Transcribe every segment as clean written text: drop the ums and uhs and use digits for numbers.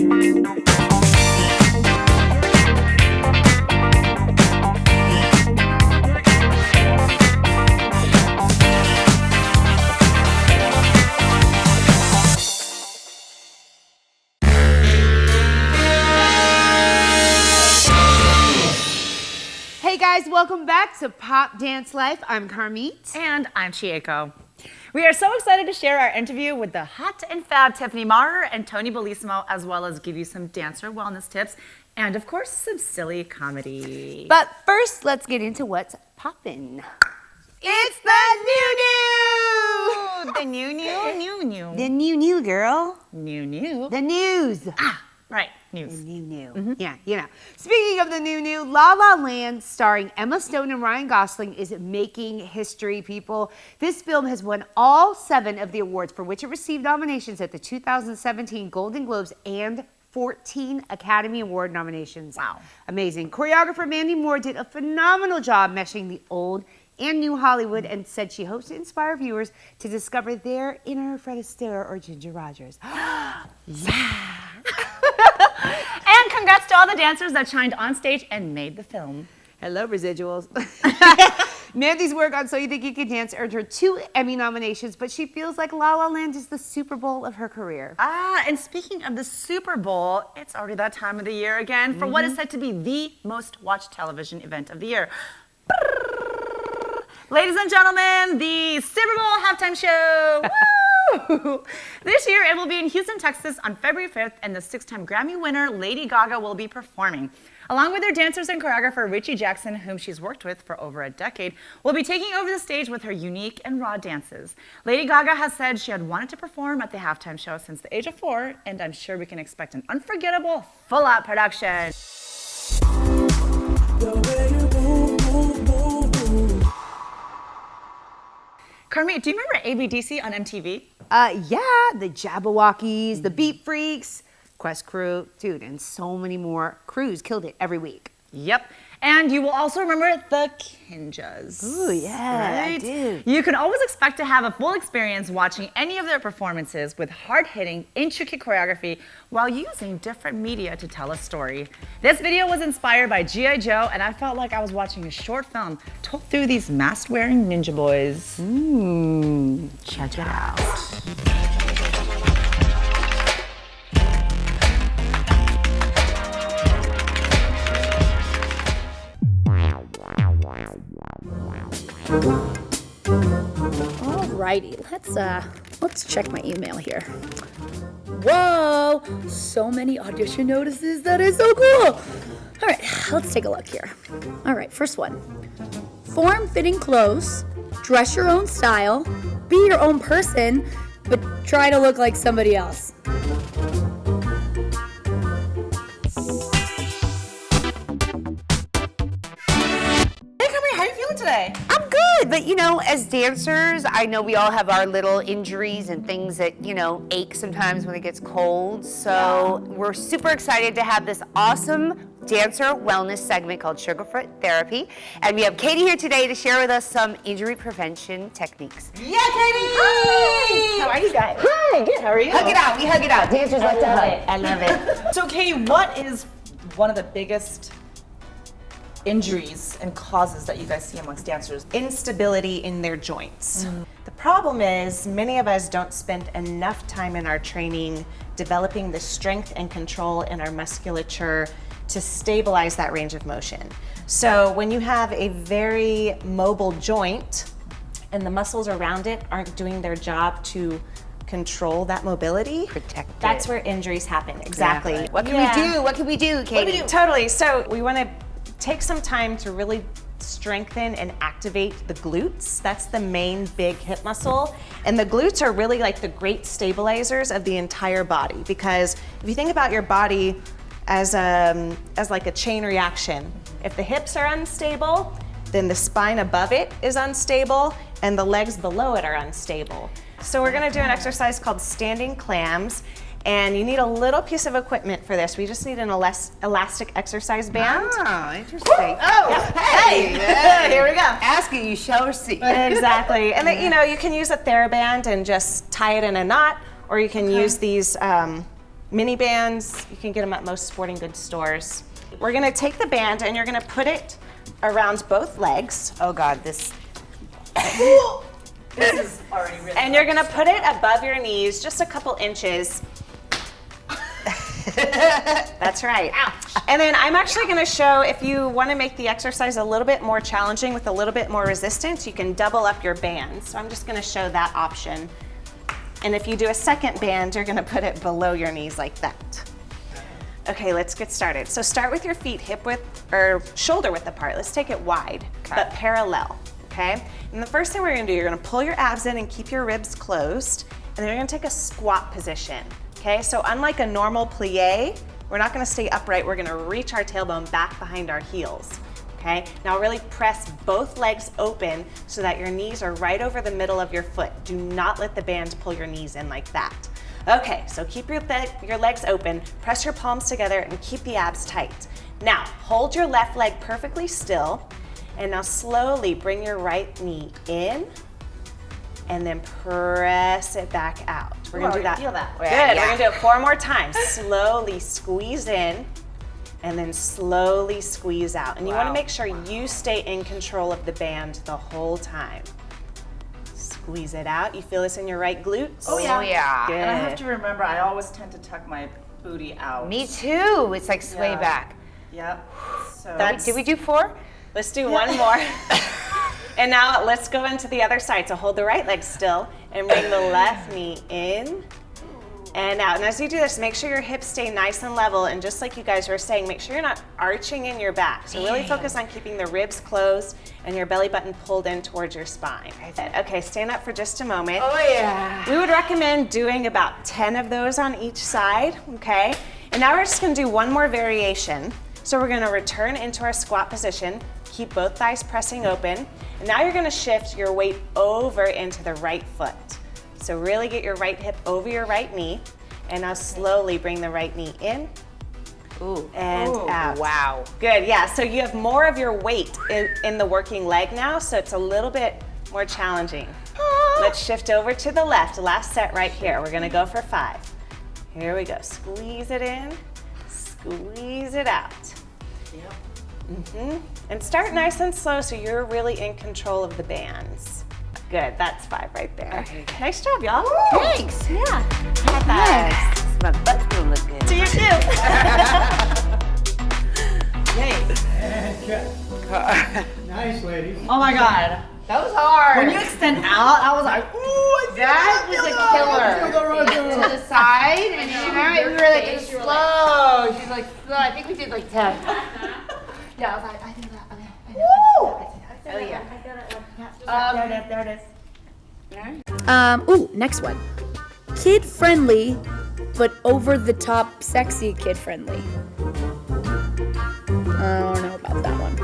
Hey guys, welcome back to Pop Dance Life. I'm Carmit. And I'm Chieko. We are so excited to share our interview with the hot and fab Tiffany Maher and Tony Bellissimo, as well as give you some dancer wellness tips and, of course, some silly comedy. But first, let's get into what's poppin'. It's the new. The new. The new, girl. New. The news. Right, news. The new. Mm-hmm. Yeah, you know. Speaking of the new, La La Land, starring Emma Stone and Ryan Gosling, is making history, people. This film has won all 7 of the awards for which it received nominations at the 2017 Golden Globes and 14 Academy Award nominations. Wow. Amazing. Choreographer Mandy Moore did a phenomenal job meshing the old and new Hollywood and said she hopes to inspire viewers to discover their inner Fred Astaire or Ginger Rogers. Yeah. And congrats to all the dancers that shined on stage and made the film. Hello, residuals. Mandy's work on So You Think You Can Dance earned her 2 Emmy nominations, but she feels like La La Land is the Super Bowl of her career. And speaking of the Super Bowl, it's already that time of the year again for what is said to be the most watched television event of the year. Ladies and gentlemen, the Super Bowl halftime show. Woo! This year, it will be in Houston, Texas on February 5th, and the 6-time Grammy winner, Lady Gaga, will be performing. Along with her dancers and choreographer, Richie Jackson, whom she's worked with for over a decade, will be taking over the stage with her unique and raw dances. Lady Gaga has said she had wanted to perform at the halftime show since the age of 4, and I'm sure we can expect an unforgettable, full-out production. Carmit, do you remember ABDC on MTV? Yeah, the Jabberwockies, the Beat Freaks, Quest Crew, dude, and so many more crews killed it every week. Yep. And you will also remember the Kinjaz. Ooh, yeah, right? I do. You can always expect to have a full experience watching any of their performances with hard-hitting, intricate choreography while using different media to tell a story. This video was inspired by G.I. Joe, and I felt like I was watching a short film told through these mask-wearing ninja boys. Check it out. Alrighty, let's check my email here. Whoa, so many audition notices. That is so cool. All right, let's take a look here. All right, first one. Form-fitting clothes, dress your own style, be your own person, but try to look like somebody else. Today. I'm good, but you know, as dancers, I know we all have our little injuries and things that, you know, ache sometimes when it gets cold. So we're super excited to have this awesome dancer wellness segment called Sugarfoot Therapy. And we have Katie here today to share with us some injury prevention techniques. Yeah, Katie! Hi! How are you guys? Hi, good, how are you? Hug it out, we hug it out. Dancers like to hug. I love it. So Katie, what is one of the biggest injuries and causes that you guys see amongst dancers? Instability in their joints. The problem is many of us don't spend enough time in our training developing the strength and control in our musculature to stabilize that range of motion. So when you have a very mobile joint and the muscles around it aren't doing their job to control that mobility, Protect it. that's where injuries happen. Exactly. What can we do? What can we do, Katie? Totally. So we want to take some time to really strengthen and activate the glutes. That's the main big hip muscle. And the glutes are really like the great stabilizers of the entire body, because if you think about your body as like a chain reaction, if the hips are unstable, then the spine above it is unstable and the legs below it are unstable. So we're gonna do an exercise called standing clams. And you need a little piece of equipment for this. We just need an elastic exercise band. Oh, interesting. Oh, Yeah. hey. Here we go. Ask it, you shall receive. Exactly. And then, you can use a TheraBand and just tie it in a knot, or you can use these Mini bands, you can get them at most sporting goods stores. We're gonna take the band and you're gonna put it around both legs. Oh God, this. This is already really And you're gonna put it above your knees, just a couple inches. That's right. Ouch. And then I'm actually gonna show, if you wanna make the exercise a little bit more challenging with a little bit more resistance, you can double up your band. So I'm just gonna show that option. And if you do a second band, you're gonna put it below your knees like that. Okay, let's get started. So start with your feet hip width, or shoulder width apart. Let's take it wide, but parallel, okay? And the first thing we're gonna do, you're gonna pull your abs in and keep your ribs closed, and then you're gonna take a squat position, okay? So unlike a normal plie, we're not gonna stay upright, we're gonna reach our tailbone back behind our heels, okay? Now really press both legs open so that your knees are right over the middle of your foot. Do not let the band pull your knees in like that. Okay, so keep your legs open, press your palms together, and keep the abs tight. Now, hold your left leg perfectly still, and now slowly bring your right knee in, and then press it back out. We're gonna do that. Feel that. Good, we're gonna do it 4 more times. Slowly squeeze in, and then slowly squeeze out. And you wanna make sure you stay in control of the band the whole time. Squeeze it out. You feel this in your right glutes? Oh yeah. Oh, yeah. Good. And I have to remember, I always tend to tuck my booty out. Me too. It's like sway Yeah. back. Yep. So Did we do 4? Let's do one more. And now let's go into the other side. So hold the right leg still and bring the left knee in and out. And as you do this, make sure your hips stay nice and level. And just like you guys were saying, make sure you're not arching in your back. So really focus on keeping the ribs closed and your belly button pulled in towards your spine. Okay, stand up for just a moment. Oh yeah. We would recommend doing about 10 of those on each side, okay? And now we're just gonna do one more variation. So we're gonna return into our squat position, keep both thighs pressing open, and now you're gonna shift your weight over into the right foot. So really get your right hip over your right knee, and now slowly bring the right knee in and out. Wow. Good, yeah, so you have more of your weight in the working leg now, so it's a little bit more challenging. Let's shift over to the left, last set right here. We're gonna go for 5. Here we go, squeeze it in, squeeze it out. Yep. And start nice and slow so you're really in control of the bands. Good, that's 5 right there. Okay. Nice job, y'all. Thanks. Yeah. Nice. My butt's gonna look good. To you too. Nice, ladies. Oh my God. That was hard. When you extend out, I was like, ooh, That was a killer. To the side, and we were like, it's slow. She's like, slow. I think we did like 10. Yeah, I was like, I think that. Oh yeah. there it is. Ooh, next one. Kid friendly, but over the top sexy kid friendly. I don't know about that one.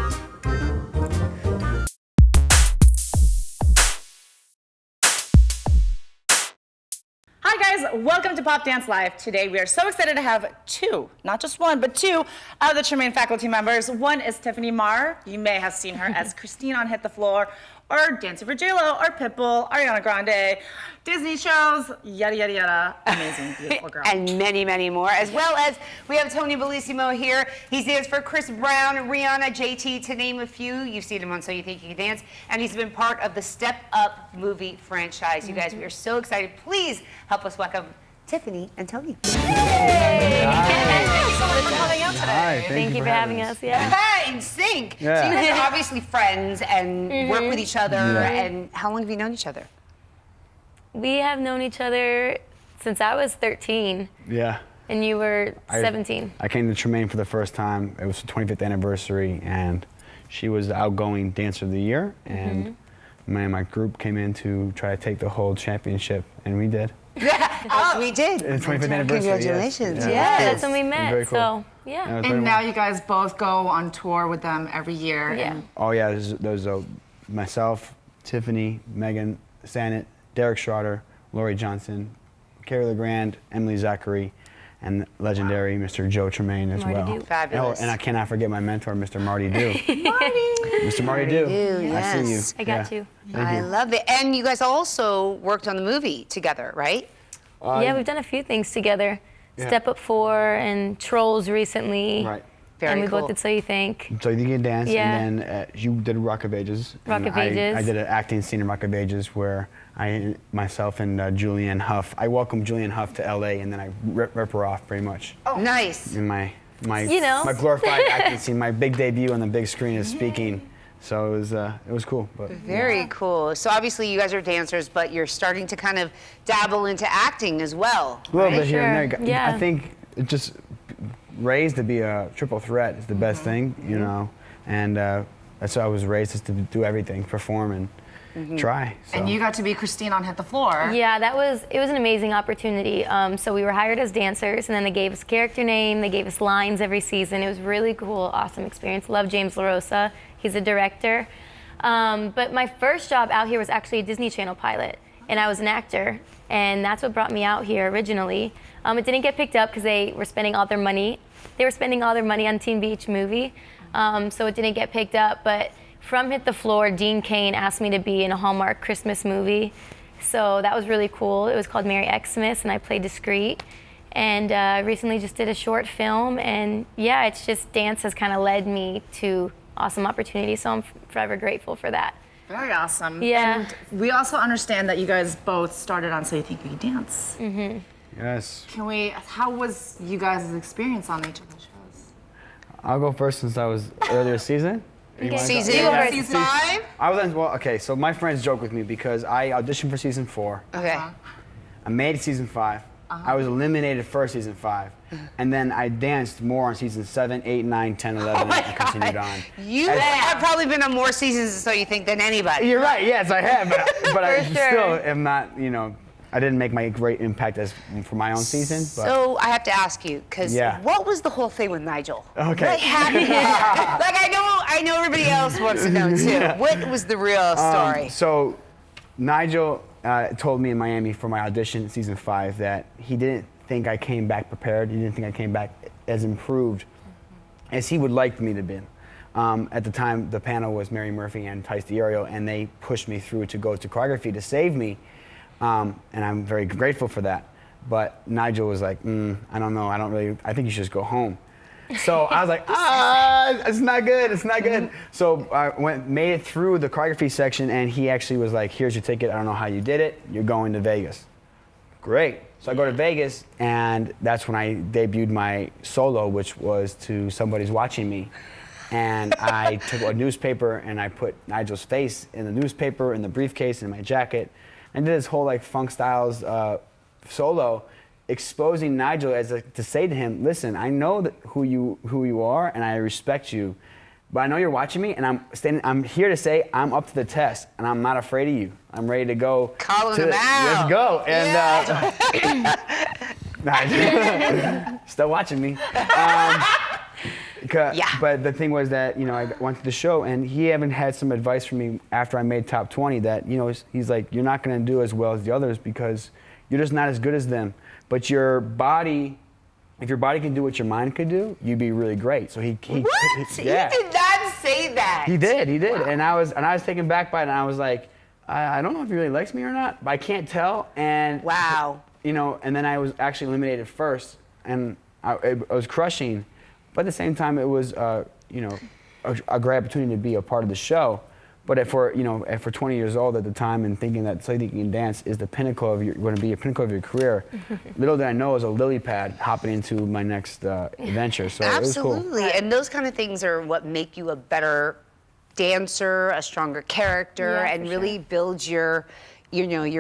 Hi guys, welcome to Pop Dance Live. Today we are so excited to have 2, not just 1, but 2 of the Tremaine Faculty members. One is Tiffany Maher. You may have seen her as Christine on Hit the Floor, or Dancing for J-Lo, or Pitbull, Ariana Grande, Disney shows, yada, yada, yada. Amazing, beautiful girl. And many, many more. As well as we have Tony Bellissimo here. He stands for Chris Brown, Rihanna, JT, to name a few. You've seen him on So You Think You Can Dance. And he's been part of the Step Up movie franchise. You guys, we are so excited. Please help us welcome Tiffany and Tony. Hi, Thank you for having us. Yeah. In sync. Yeah. So you guys are obviously friends and work with each other. Yeah. And how long have you known each other? We have known each other since I was 13 Yeah. and you were 17. I came to Tremaine for the first time. It was the 25th anniversary, and she was the outgoing dancer of the year. And me and my group came in to try to take the whole championship, and we did. Oh, we did. It's 25th anniversary. yes. Congratulations. Yeah, that's when we met. Very cool. So, yeah. That was very And now well. you guys both go on tour with them every year. Yeah. And Oh yeah, there's myself, Tiffany, Meghan, Sanet, Derek Schroeder, Lori Johnson, Carrie LeGrand, Emily Zachary, and legendary Mr. Joe Tremaine as Marty well. Dew. Fabulous. And I cannot forget my mentor, Mr. Marty Dew. Mr. Marty Dew. Dew, I see you. yes. I got you. Thank I you. love it. And you guys also worked on the movie together, right? Yeah, we've done a few things together. Step Up 4 and Trolls recently. Right. Very and we cool. both did So You Think. So you can dance, Yeah. and then you did Rock of Ages. Rock and of Ages. I did an acting scene in Rock of Ages where myself and Julianne Hough, I welcomed Julianne Hough to LA, and then I rip her off pretty much. Oh, nice. In my You know. my glorified acting scene, my big debut on the big screen is speaking. So it was cool. But Very cool. So obviously you guys are dancers, but you're starting to kind of dabble into acting as well. a little right? bit here and Sure. there. Yeah. I think it just raised to be a triple threat is the best thing, you know, and that's why I was raised, is to do everything, perform and try. So. And you got to be Christine on Hit the Floor. Yeah, it was an amazing opportunity. So we were hired as dancers, and then they gave us character name, they gave us lines every season. It was really cool, awesome experience. Love James LaRosa, he's a director. But my first job out here was actually a Disney Channel pilot, and I was an actor, and that's what brought me out here originally. It didn't get picked up because they were spending all their money. They were spending all their money on Teen Beach Movie, so it didn't get picked up. But from Hit the Floor, Dean Cain asked me to be in a Hallmark Christmas movie. So that was really cool. It was called Merry Xmas, and I played Discreet. And I recently just did a short film, and yeah, it's just dance has kind of led me to awesome opportunities, so I'm forever grateful for that. Very awesome. Yeah. And we also understand that you guys both started on So You Think You Can Dance. Yes. How was you guys' experience on each of the shows? I'll go first since I was earlier season. You wanna go? Season Yeah. 5? I was on, well, okay, so my friends joke with me because I auditioned for season 4. Okay. I made season 5. I was eliminated for season 5. And then I danced more on season 7, 8, 9, 10, 11, and continued on. You have probably been on more seasons So You Think than anybody. You're right, yes, I have, but I For sure. still am not, I didn't make my great impact as for my own season. But So I have to ask you, because Yeah. what was the whole thing with Nigel? Okay. What happened? Like I know everybody else wants to know too. What was the real story? So Nigel told me in Miami for my audition season 5 that he didn't think I came back prepared. He didn't think I came back as improved as he would like me to be. At the time, the panel was Mary Murphy and Tice DiArio, and they pushed me through to go to choreography to save me. And I'm very grateful for that. But Nigel was like, I don't know, I think you should just go home. So I was like, it's not good, it's not good. So I made it through the choreography section, and he actually was like, here's your ticket, I don't know how you did it, you're going to Vegas. Great. So I go to Vegas, and that's when I debuted my solo, which was to Somebody's Watching Me. And I took a newspaper, and I put Nigel's face in the newspaper, in the briefcase, in my jacket, and did this whole like Funk Styles solo, exposing Nigel to say to him, listen, I know who you are, and I respect you, but I know you're watching me, and I'm here to say I'm up to the test, and I'm not afraid of you. I'm ready to go. Calling him out. Let's go. And Nigel, still watching me. But the thing was that, I went to the show, and he even had some advice for me after I made top 20 that, he's like, you're not going to do as well as the others because you're just not as good as them. But your body, if your body can do what your mind could do, you'd be really great. So What? yeah. He did not say that. He did. Wow. And I was taken back by it, and I was like, I don't know if he really likes me or not, but I can't tell. And wow. And then I was actually eliminated first, and I was crushing. But at the same time, it was, a great opportunity to be a part of the show. But if we're 20 years old at the time and thinking that So You Think You Can Dance is the pinnacle of your pinnacle of your career, little did I know it was a lily pad hopping into my next adventure. So Absolutely. It was cool. And those kind of things are what make you a better dancer, a stronger character, Yeah, and for really sure. builds your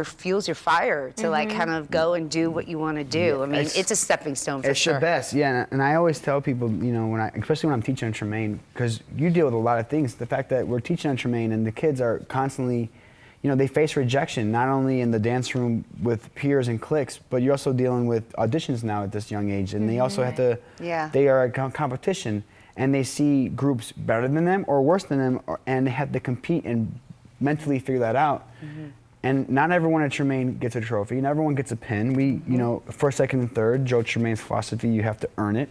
fuels your fire to like kind of go and do what you want to do. I mean, it's a stepping stone for It's sure. the best, yeah. And I always tell people, especially when I'm teaching on Tremaine, because you deal with a lot of things. The fact that we're teaching on Tremaine and the kids are constantly, they face rejection, not only in the dance room with peers and cliques, but you're also dealing with auditions now at this young age. And they also have to, they are a competition, and they see groups better than them or worse than them, and they have to compete and mentally figure that out. And not everyone at Tremaine gets a trophy. Not everyone gets a pin. We, first, second, and third, Joe Tremaine's philosophy, you have to earn it.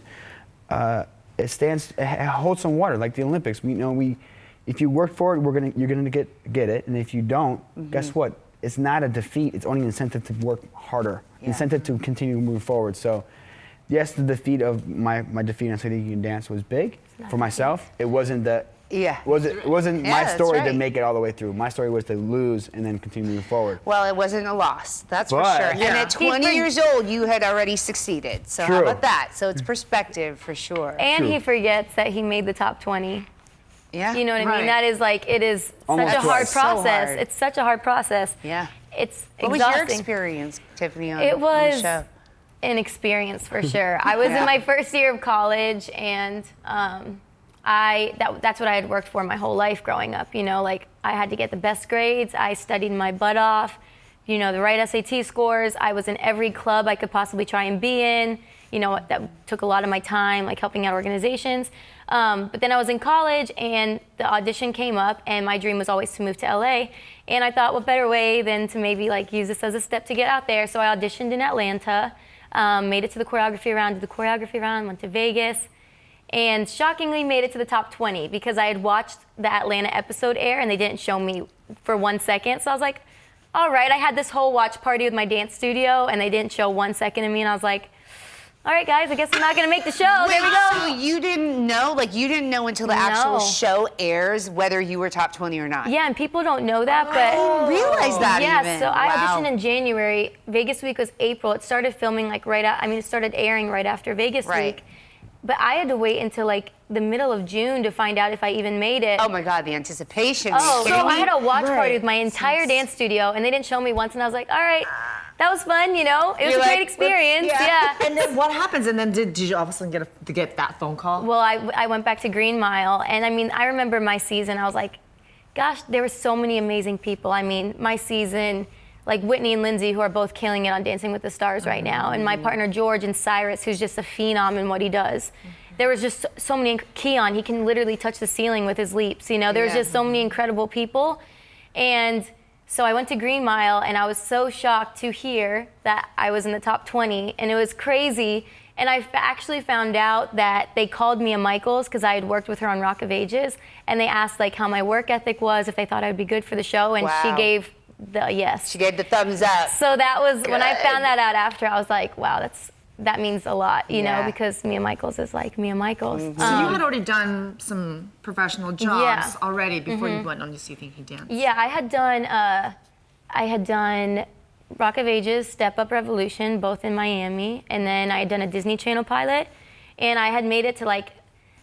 It holds some water, like the Olympics. If you work for it, you're gonna get it. And if you don't, guess what? It's not a defeat. It's only an incentive to work harder, incentive to continue to move forward. So yes, the defeat of my defeat on So You Can Dance was big for myself. It wasn't the. Yeah. It wasn't Yeah, my that's story to right. make it all the way through. My story was to lose and then continue moving forward. Well, it wasn't a loss, that's for But- sure. And Yeah. at 20 years old, you had already succeeded. So how True. about that? So it's perspective for sure. And he True. forgets that he made the top 20. Yeah. You know what I Right. mean? That is like, it is Almost such a hard twice. So process. hard. It's such a hard process. Yeah. It's What was exhausting. your experience, Tiffany, on, It on the was show? an experience for sure. I was in my first year of college, and that's what I had worked for my whole life growing up. You know, like I had to get the best grades. I studied my butt off. You know, the right SAT scores. I was in every club I could possibly try and be in. You know, that took a lot of my time, like helping out organizations. But then I was in college, and the audition came up, and my dream was always to move to LA. And I thought, what better way than to maybe like use this as a step to get out there? So I auditioned in Atlanta, made it to the choreography round, did the choreography round, went to Vegas, and shockingly made it to the top 20 because I had watched the Atlanta episode air and they didn't show me for 1 second. So I was like, all right, I had this whole watch party with my dance studio and they didn't show 1 second of me, and I was like, all right, guys, I guess I'm not gonna make the show. There we go. So you didn't know, like you didn't know until the actual No. show airs whether you were top 20 or not. Yeah, and people don't know that, but I didn't realize that yeah, even. so I Wow. auditioned in January. Vegas week was April. It started filming like it started airing right after Vegas Right. week. But I had to wait until like the middle of June to find out if I even made it. Oh my God, the anticipation. Are you Oh, kidding so I me? had a watch Right. party with my entire dance studio, and they didn't show me once, and I was like, all right, that was fun, you know? It was You're a great like, experience, let's- yeah. And then what happens? And then did you all of a sudden get that phone call? Well, I went back to Green Mile, and I mean, I remember my season, I was like, gosh, there were so many amazing people. I mean, my season, like Whitney and Lindsay, who are both killing it on Dancing with the Stars right now, and my partner George and Cyrus, who's just a phenom in what he does. There was just so many, Keon, he can literally touch the ceiling with his leaps, you know? There was Yeah. just so many incredible people. And so I went to Green Mile, and I was so shocked to hear that I was in the top 20, and it was crazy. And I actually found out that they called Mia Michaels because I had worked with her on Rock of Ages, and they asked like how my work ethic was, if they thought I'd be good for the show, and she Wow. gave the yes. She gave the thumbs up. So that was when I Good. found that out after, I was like, wow, that means a lot, you Yeah. know, because Mia Michaels is like Mia Michaels. So you had already done some professional jobs Yeah. already before you went on to See Think You Dance. Yeah, I had done Rock of Ages, Step Up Revolution, both in Miami, and then I had done a Disney Channel pilot, and I had made it to like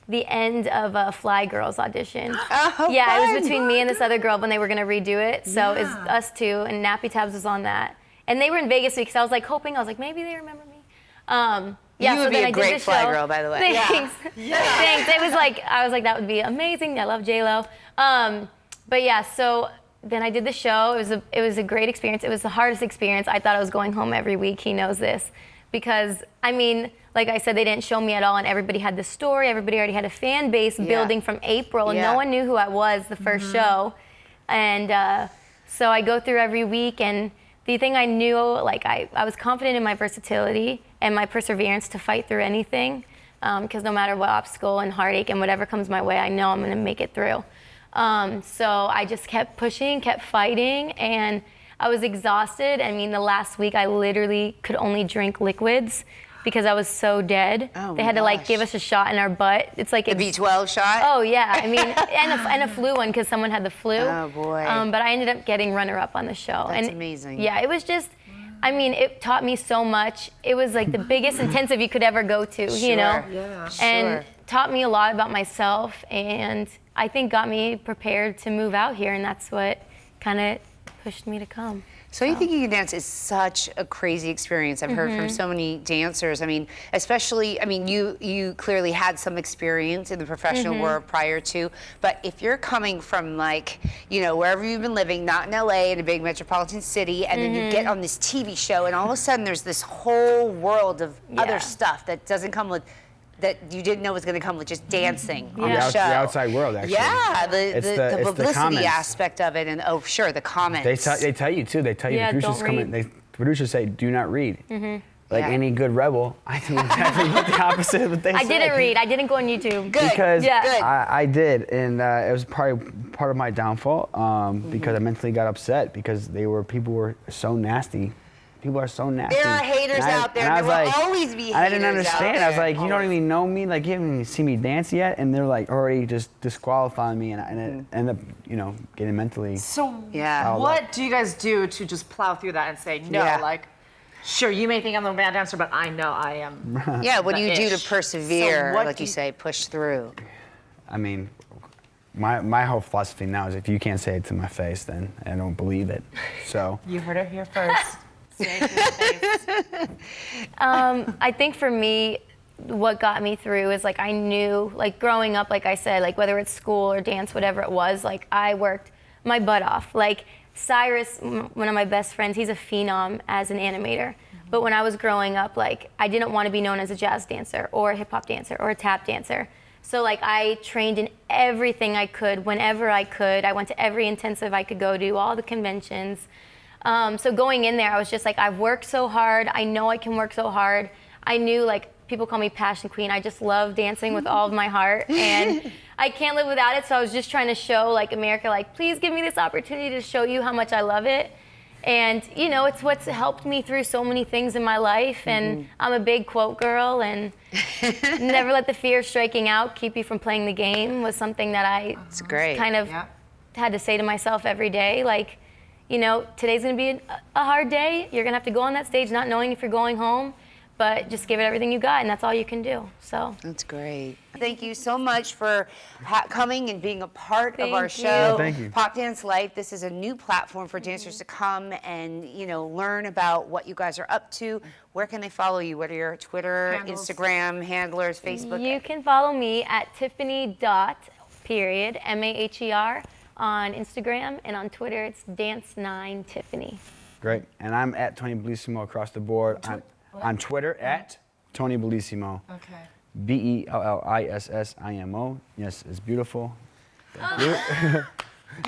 the end of a Fly Girls audition. Oh, yeah, it fun. was between me and this other girl when they were gonna redo it, so it was us two, and Nappy Tabs was on that. And they were in Vegas week, so I was like hoping, I was like, maybe they remember me. Yeah, You so would be then a I did great the Fly show. Girl, by the way. Thanks. Thanks. It was like, I was like, that would be amazing. I love J-Lo. But yeah, so then I did the show. It was a great experience. It was the hardest experience. I thought I was going home every week. He knows this. Because, I mean, like I said, they didn't show me at all, and everybody had the story. Everybody already had a fan base building from April, and Yeah. no one knew who I was the first show. And so I go through every week, and the thing I knew, like I was confident in my versatility and my perseverance to fight through anything, because no matter what obstacle and heartache and whatever comes my way, I know I'm gonna make it through. So I just kept pushing, kept fighting, and I was exhausted. I mean, the last week I literally could only drink liquids because I was so dead. Oh they my had to like gosh. give us a shot in our butt. It's like The B12 shot? Oh yeah, I mean, and a flu one because someone had the flu. Oh, boy. But I ended up getting runner-up on the show. That's and amazing. Yeah, it was just, I mean, it taught me so much. It was like the biggest intensive you could ever go to, you know? Sure. Yeah. And taught me a lot about myself, and I think got me prepared to move out here, and that's what kind of pushed me to come. So You Think You Can Dance is such a crazy experience. I've heard from so many dancers. I mean, especially, I mean, you clearly had some experience in the professional world prior to, but if you're coming from like, you know, wherever you've been living, not in LA, in a big metropolitan city, and then you get on this TV show, and all of a sudden there's this whole world of other stuff that doesn't come with, that you didn't know was going to come with just dancing on Yeah. the The show. outside world, actually. Yeah, It's the the publicity comments. aspect of it, and oh, sure, the comments. They tell you too. They tell you Yeah, the producers don't come in. read. The producers say, "Do not read." Like Yeah. any good rebel, I do exactly the opposite of what they I say. didn't read. I didn't go on YouTube. Good. Because Yeah. Good. I did, and it was probably part of my downfall because I mentally got upset because people were so nasty people are so nasty. There are haters And out there. and I There was will like, always be I didn't haters out understand. I was there. like, you don't even know me. Like, you haven't even seen me dance yet, and they're like already just disqualifying me, and it ended up, you know, getting mentally. So Yeah. what do you guys do to just plow through that and say, no, Yeah. like, sure, you may think I'm the bad dancer, but I know I am. Yeah, what do you do to ish. persevere, So what like do you say, push through? I mean, my whole philosophy now is if you can't say it to my face, then I don't believe it. So. You heard it here first. Say it to your face. I think for me, what got me through is like I knew, like growing up, like I said, like whether it's school or dance, whatever it was, like I worked my butt off. Like Cyrus, one of my best friends, he's a phenom as an animator. But when I was growing up, like I didn't want to be known as a jazz dancer or a hip hop dancer or a tap dancer. So like I trained in everything I could, whenever I could. I went to every intensive I could go to, all the conventions. So going in there, I was just like, I've worked so hard. I know I can work so hard. I knew, like, people call me Passion Queen. I just love dancing with all of my heart, and I can't live without it. So I was just trying to show, like, America, like, please give me this opportunity to show you how much I love it. And, you know, it's what's helped me through so many things in my life. And I'm a big quote girl, and never let the fear of striking out keep you from playing the game was something that I It's great. kind of had to say to myself every day. Like, you know, today's gonna be a hard day. You're gonna have to go on that stage not knowing if you're going home, but just give it everything you got, and that's all you can do. So That's great. Thank you so much for coming and being a part of our Thank show. you. Yeah, thank you. Pop Dance Life. This is a new platform for dancers to come and, you know, learn about what you guys are up to. Where can they follow you? What are your Twitter, Handles. Instagram handlers, Facebook? you can follow me at Tiffany.Maher on Instagram, and on Twitter it's Dance9Tiffany. Great. And I'm at Tony Bellissimo across the board. On Twitter at Tony Bellissimo. Okay. Bellissimo. Yes, it's beautiful. Thank you.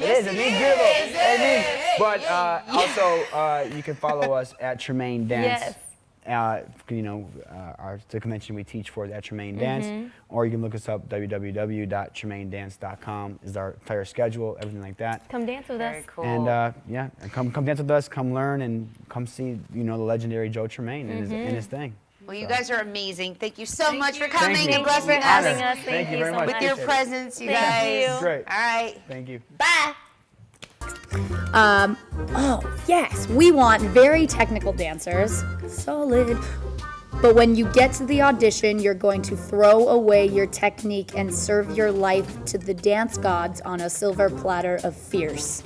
It is. It means beautiful. It means. But also, you can follow us at Tremaine Dance. You know, the convention we teach for is at Tremaine Dance, or you can look us up www.tremainedance.com is our entire schedule, everything like that. Come dance with us. Very cool. And yeah, and come dance with us, come learn, and come see, you know, the legendary Joe Tremaine and his thing. Well, you guys are amazing. Thank you so much for coming Thank you. and Thank you blessing for having us us. Thank you very so much. with much. your Appreciate it. presence, you Thank guys. you. Great. All right. Thank you. Bye. Oh, yes, we want very technical dancers. Solid. But when you get to the audition, you're going to throw away your technique and serve your life to the dance gods on a silver platter of fierce.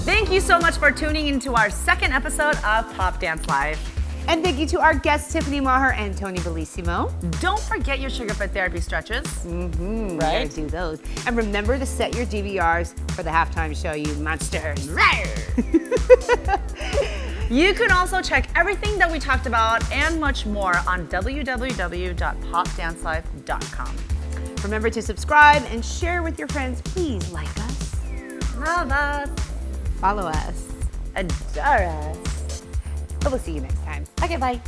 Thank you so much for tuning into our second episode of Pop Dance Live. And thank you to our guests, Tiffany Maher and Tony Bellissimo. Don't forget your Sugarfoot Therapy stretches. You gotta do those. And remember to set your DVRs for the halftime show, you monsters. You can also check everything that we talked about and much more on www.popdancelife.com. Remember to subscribe and share with your friends. Please like us, Love us. follow us, Adore us. and we'll see you next time. Okay, bye.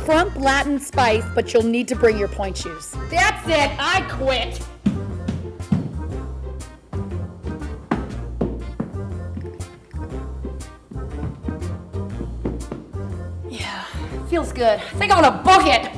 Crump Latin spice, but you'll need to bring your point shoes. That's it. I quit. Yeah, feels good. I think I'm gonna book it.